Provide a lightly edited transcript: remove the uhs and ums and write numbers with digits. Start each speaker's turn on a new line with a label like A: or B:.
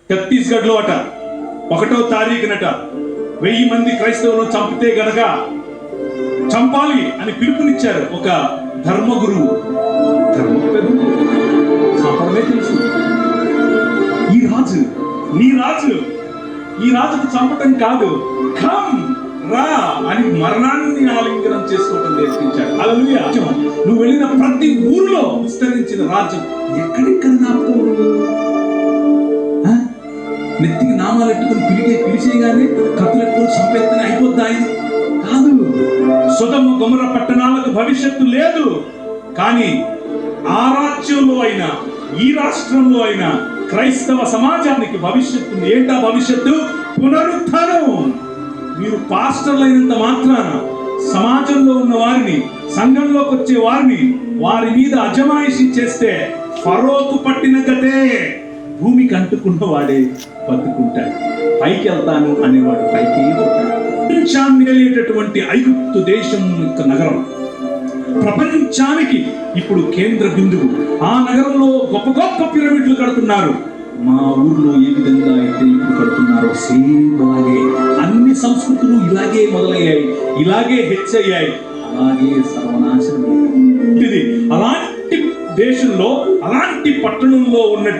A: ఛత్తీస్గఢ్ లో అట 1వ తారీఖునట 1000 మంది క్రైస్తవులను చంపితే గనక చంపాలి అని పిలుపునిచ్చారు ఒక ధర్మగురువు. సంపదమే తెలుసు. ఈ రాజుకు చంపటం కాదు, కమ్ రా అని మరణాన్ని ఆలింగనం చేసుకోవటం నేర్పించాడు. హల్లెలూయా. నువ్వు వెళ్ళిన ప్రతి ఊరిలో విస్తరించిన రాజ్యం ఎక్కడెక్కడ నాపుతావు? నెత్తికి నామాలు ఎట్టుకుని పిలిచేయగానే కత్తులెట్టుకుని చంపేత్తనే అయిపోద్దా? ఇది కాదు. సొదొమ గొమొర్రా పట్టణాలకు భవిష్యత్తు లేదు. కానీ ఆ రాజ్యంలో అయినా ఈ రాష్ట్రంలో అయినా క్రైస్తవ సమాజానికి భవిష్యత్తు. ఏంటా భవిష్యత్తు? పునరుత్థానం. మీరు పాస్టర్లు అయినంత మాత్రాన సమాజంలో ఉన్న వారిని, సంఘంలోకి వచ్చే వారిని, వారి మీద అజమాయిషీ చేస్తే ఫరోకు పట్టిన గతే. భూమికి అంటుకున్న వాడే బతుకుంటాడు. పైకి వెళ్తాను అనేవాడు పైకి ప్రపంచాన్ని వెళ్ళేటటువంటి ఐగుప్తు దేశం యొక్క నగరం ప్రపంచానికి ఇప్పుడు కేంద్ర బిందువు. ఆ నగరంలో గొప్ప గొప్ప పిరమిడ్లు కడుతున్నారు. మా ఊర్లో ఏ విధంగా అయితే ఇప్పుడు కడుతున్నారో సేమ్ అలాగే అన్ని సంస్కృతులు ఇలాగే మొదలయ్యాయి, ఇలాగే హెచ్చయ్యాయి, అలాగే సర్వనాశనం. అలాంటి దేశంలో, అలాంటి పట్టణంలో ఉన్నట్టు